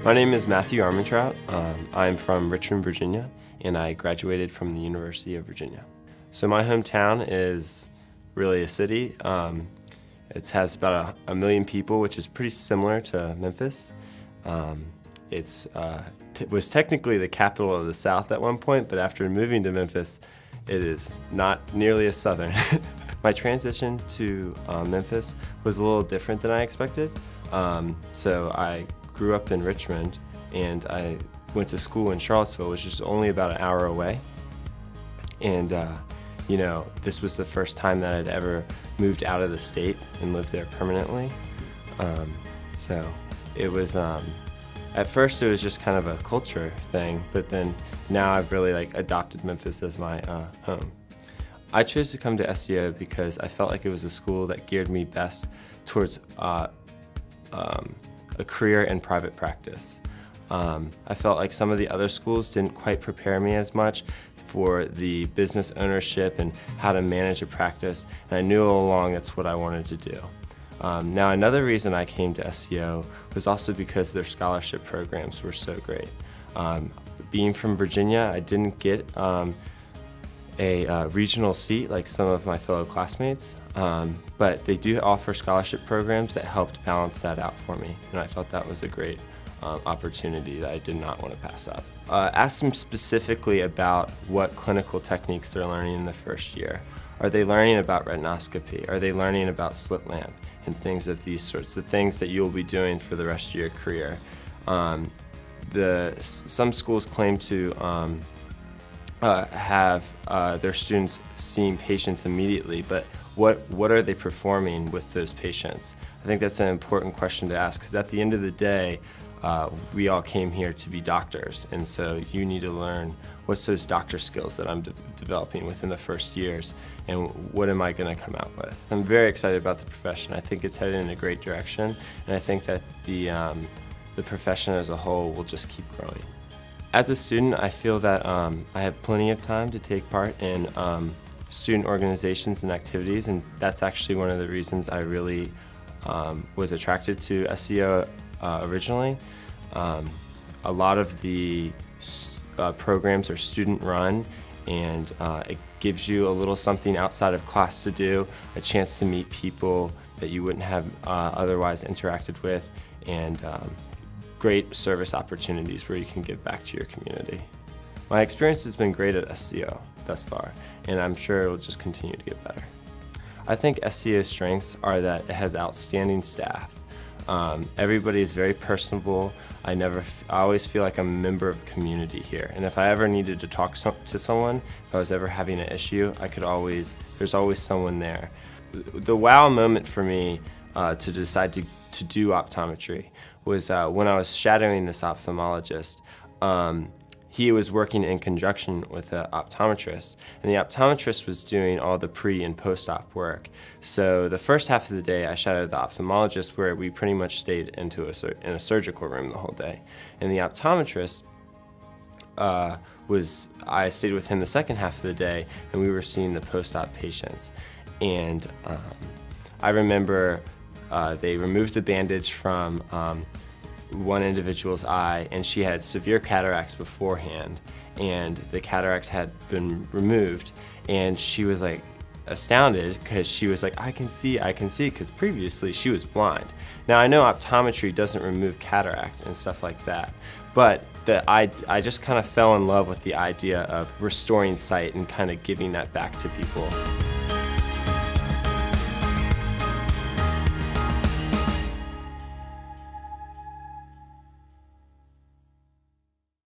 My name is Matthew Armentrout. I'm from Richmond, Virginia, and I graduated from the University of Virginia. So my hometown is really a city. It has about a million people, which is pretty similar to Memphis. It was technically the capital of the South at one point, but after moving to Memphis, it is not nearly as southern. My transition to Memphis was a little different than I expected. So I grew up in Richmond, and I went to school in Charlottesville, which is only about an hour away. And this was the first time that I'd ever moved out of the state and lived there permanently. So it was, at first it was just kind of a culture thing, but then now I've really adopted Memphis as my home. I chose to come to SCO because I felt like it was a school that geared me best towards a career in private practice. I felt like some of the other schools didn't quite prepare me as much for the business ownership and how to manage a practice, and I knew all along that's what I wanted to do. Now, another reason I came to SCO was also because their scholarship programs were so great. Being from Virginia, I didn't get a regional seat like some of my fellow classmates, but they do offer scholarship programs that helped balance that out for me, and I thought that was a great opportunity that I did not want to pass up. Ask them specifically about what clinical techniques they're learning in the first year. Are they learning about retinoscopy? Are they learning about slit lamp and things of these sorts, the things that you'll be doing for the rest of your career? Some schools claim to have their students seeing patients immediately, but what are they performing with those patients? I think that's an important question to ask, because at the end of the day, we all came here to be doctors, and so you need to learn what's those doctor skills that I'm developing within the first years, and what am I going to come out with. I'm very excited about the profession. I think it's headed in a great direction, and I think that the profession as a whole will just keep growing. As a student, I feel that I have plenty of time to take part in student organizations and activities, and that's actually one of the reasons I really was attracted to SCO originally. A lot of the programs are student run, and it gives you a little something outside of class to do, a chance to meet people that you wouldn't have otherwise interacted with, and great service opportunities where you can give back to your community. My experience has been great at SCO thus far, and I'm sure it will just continue to get better. I think SCO's strengths are that it has outstanding staff. Everybody is very personable. I always feel like I'm a member of a community here, and if I ever needed to talk to someone, if I was ever having an issue, there's always someone there. The wow moment for me to decide to do optometry was when I was shadowing this ophthalmologist. He was working in conjunction with an optometrist, and the optometrist was doing all the pre- and post-op work. So the first half of the day, I shadowed the ophthalmologist, where we pretty much stayed in a surgical room the whole day. And the optometrist, I stayed with him the second half of the day, and we were seeing the post-op patients. And I remember they removed the bandage from one individual's eye, and she had severe cataracts beforehand, and the cataracts had been removed, and she was astounded, because she was like, I can see, because previously she was blind. Now, I know optometry doesn't remove cataract and stuff like that, but I just kind of fell in love with the idea of restoring sight and kind of giving that back to people.